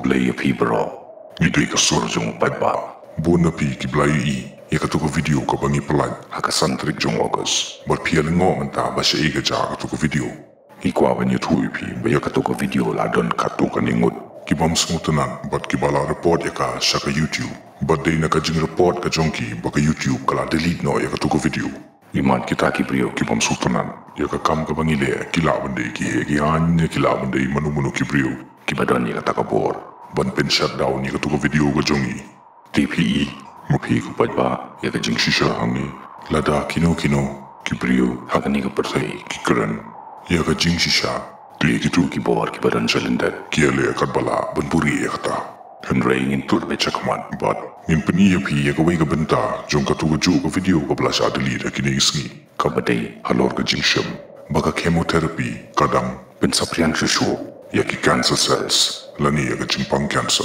blay a pibro. You do a surgeon by bar. Buonapi ki blai I, yakatuko video ka bangi palay. Hakasantrik jong August. But pialing manta ba siya iga jaga tuko video. Ikwa ban YouTube ba yakatuko video la don katuka ningut. Kibam smutanan, but kibala report yaka siya ka YouTube. But day nakajing report ka jonki baka YouTube kala delete no yakatuko video. Iman kita kibrio kibam sutanan. Yaka kam ka bangile kilaban day ki hanya kilaban day manu kibrio. Kibadon yakatakabor. Ban pen shutdown yakatuko video ka jongi. TPE. Mupi ko ba yakajing Shisha hangi. Lada kino kibrio hakani ka persay kikaran. Yakajing shisha. Kli kitu kibor kibadon shalender. Kiale yakadbala banpuri yakata. Henry ngin tur be chakman. But in peniya pi yakaway ka benta jong katuko jo ka video ka blasha delete kini isngi. Kabade Halor ka jingsham. Baka chemotherapy kadam. pensapriang shushu. Yaki cancer cells. Lani yakajing pang cancer.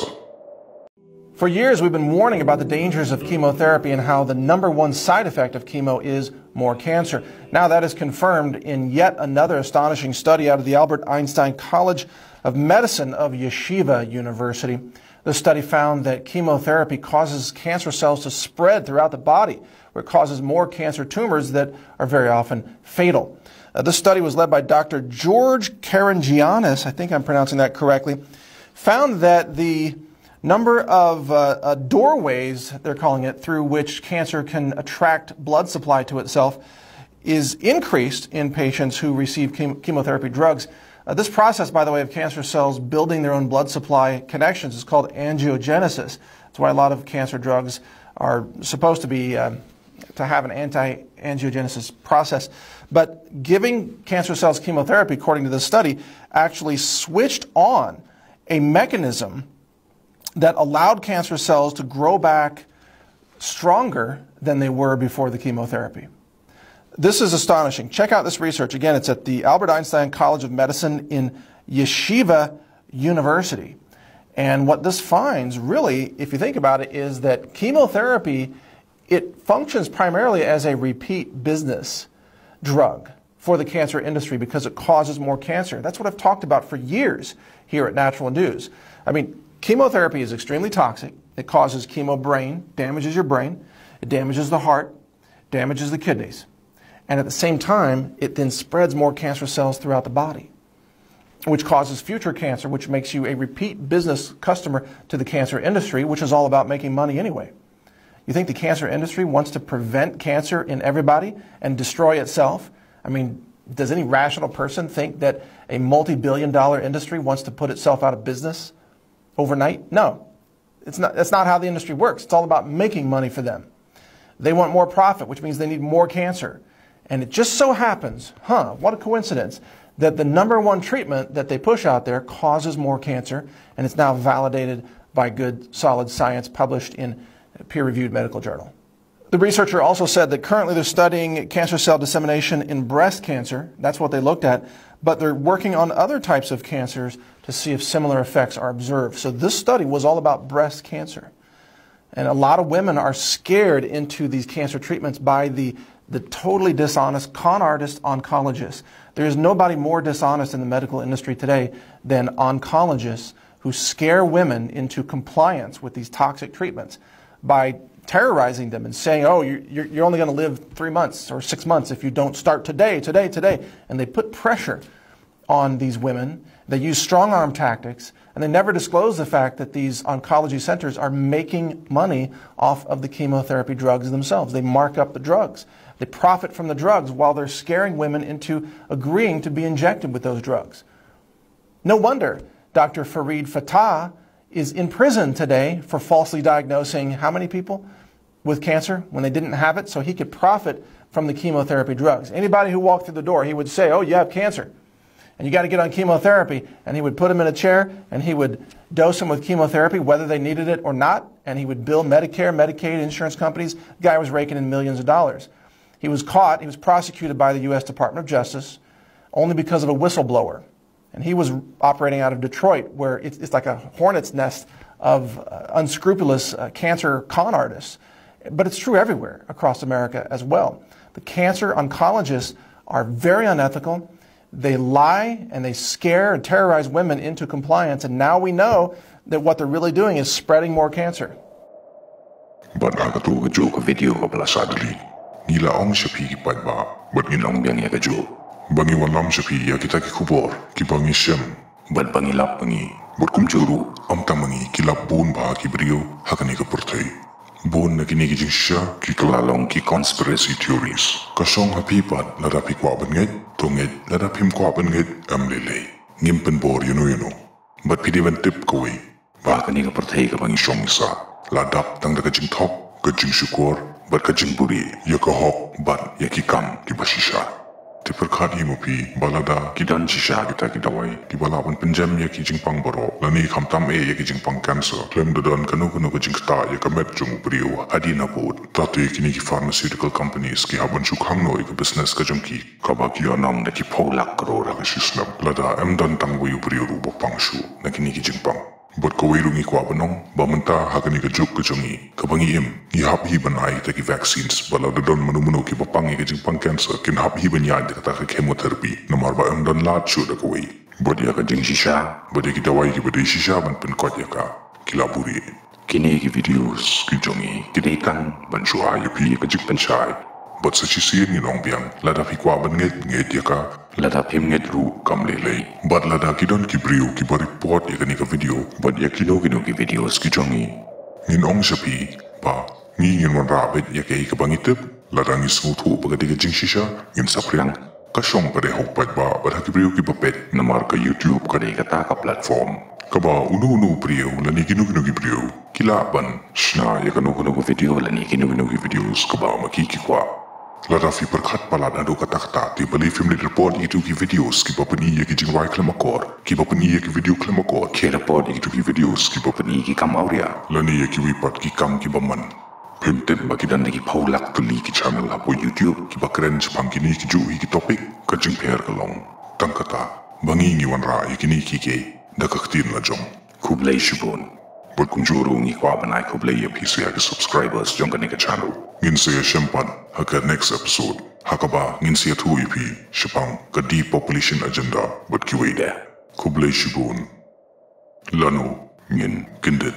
For years, we've been warning about the dangers of chemotherapy and how the #1 side effect of chemo is more cancer. Now that is confirmed in yet another astonishing study out of the Albert Einstein College of Medicine of Yeshiva University. The study found that chemotherapy causes cancer cells to spread throughout the body, where it causes more cancer tumors that are very often fatal. This study was led by Dr. George Karangianis, I think I'm pronouncing that correctly, found that the number of doorways, they're calling it, through which cancer can attract blood supply to itself is increased in patients who receive chemotherapy drugs. This process, by the way, of cancer cells building their own blood supply connections is called angiogenesis. That's why a lot of cancer drugs are supposed to be to have an anti-angiogenesis process. But giving cancer cells chemotherapy, according to this study, actually switched on a mechanism that allowed cancer cells to grow back stronger than they were before the chemotherapy. This is astonishing. Check out this research. Again, it's at the Albert Einstein College of Medicine in Yeshiva University. And what this finds, really, if you think about it, is that chemotherapy, it functions primarily as a repeat business drug for the cancer industry because it causes more cancer. That's what I've talked about for years here at Natural News. I mean, chemotherapy is extremely toxic. It causes chemobrain, damages your brain, it damages the heart, damages the kidneys. And at the same time, it then spreads more cancer cells throughout the body, which causes future cancer, which makes you a repeat business customer to the cancer industry, which is all about making money anyway. You think the cancer industry wants to prevent cancer in everybody and destroy itself? I mean, does any rational person think that a multi-billion-dollar industry wants to put itself out of business overnight? No. That's not how the industry works. It's all about making money for them. They want more profit, which means they need more cancer. And it just so happens, what a coincidence, that the #1 treatment that they push out there causes more cancer, and it's now validated by good, solid science published in a peer-reviewed medical journal. The researcher also said that currently they're studying cancer cell dissemination in breast cancer. That's what they looked at. But they're working on other types of cancers to see if similar effects are observed. So this study was all about breast cancer. And a lot of women are scared into these cancer treatments by the totally dishonest con artist oncologists. There is nobody more dishonest in the medical industry today than oncologists who scare women into compliance with these toxic treatments by terrorizing them and saying, oh, you're only going to live 3 months or 6 months if you don't start today. And they put pressure on these women. They use strong-arm tactics, and they never disclose the fact that these oncology centers are making money off of the chemotherapy drugs themselves. They mark up the drugs. They profit from the drugs while they're scaring women into agreeing to be injected with those drugs. No wonder Dr. Fareed Fatah is in prison today for falsely diagnosing how many people with cancer when they didn't have it, so he could profit from the chemotherapy drugs. Anybody who walked through the door, he would say, oh, you have cancer, and you got to get on chemotherapy, and he would put them in a chair, and he would dose them with chemotherapy, whether they needed it or not, and he would bill Medicare, Medicaid, insurance companies. The guy was raking in millions of dollars. He was caught, he was prosecuted by the U.S. Department of Justice only because of a whistleblower. And he was operating out of Detroit, where it's like a hornet's nest of unscrupulous cancer con artists. But it's true everywhere across America as well. The cancer oncologists are very unethical. They lie and they scare and terrorize women into compliance. And now we know that what they're really doing is spreading more cancer. But aga tu ka jo ka video ka pala sadali. Nila ong shapi ki padba, But inong biang ya ka jo. bangi walam shapi ya kita ki kubor, ki bangi shem, But pangilap pangi. but kum juru, am tamangi ki lap bon ba ki brio, hakani ka purtai. Bon na kini ki jing sha, ki Lalong ki conspiracy theories. kasong hapi pat la rapi kwa banget, tonget la rapim kwa banget, am lele. Ngimpen bor yuno. But pidi ban tip kawai, Baka ni ka pertay ka bangi syong isa. la dap tang da ka jing top, ka jing syukur, but ka jing buri, ya ka hok, but ya ki kam, ki basisha. Tiperkat imo pi, balada, ki dan shisha kita ki dawai, ki balaban penjam ya ki jing pang baro, lani kam tam ya ki jing pang cancer, klem dadan kanu ka jing sta ya ka met jung brio, adi na bod, tatu ya kini ki pharmaceutical companies ki haban syuk hangno ya ka business ka jung ki, Kabak yonong na ki polak krora. ka sislam, lada em dan tang wayu brio rubo pang shu, na kini ki jing pang. But kawai rungi kwa banong, bamenta hakani ka juk ka jungi, ka bangi im, i hap hi banai ta ki vaccines, bala dadan manu ki papangi ka jing pang cancer, kin hap hi banyad ka ta ka chemotherapy, namar ba em dan lat shu da kawai. But ya ka jing shisha. Bade ki dawai ki bade shisha ban pen kot ya ka, ki laburi. Kini ki videos ki jongi. Kinaitan ban syua ya pi ka jing pensyai. But sa chisiyan ni nong biang, lada pi kwa ban nget ya ka, Lada pim nget ru kam lelay. but lada ki don ki brio ki ba report ya ka ni ka video, But ya kino ki videos ki jongi. ngin ong sapi, pa, ngin wan rabit ya kay ka bangitip, lada ngin smutu pa ka di ka jing shisha, ngin sapriang, kasyong ka de hokpat ba, but haki brio ki papet, Namar ka YouTube ka di kata ka platform. kaba unu brio, lani ki brio, kilaban, Shna ya kano ki video lani kino ki videos ka ba makiki kwa. lada fi perkat pala na do katakta, ti bali film report itu ki videos, ki papani ya ki jing wai klemakor, ki papani ya ki video klemakor, Kira po di ki videos ki pa pani ki kam auria. lani ya ki wipat ki kam ki baman, Pimtip makidan na ki paulak tuli ki channel ha po YouTube. ki bakren sepang kini ki ju ki topik, ka jing per kalong, tangkata, bangi ngi wan ra ya kini ki ke, da kaktin la jong. Kublay shibun. But kung juro ngi kwa banay kublay ya PC ya ki subscribers jong ka ni ka channel. Ngin saya sempan haka next episode, haka ba ngin saya tu ipi, sepang ka depopulation agenda, but kiway Ida. kublay shibun. Lano, ngin kindid.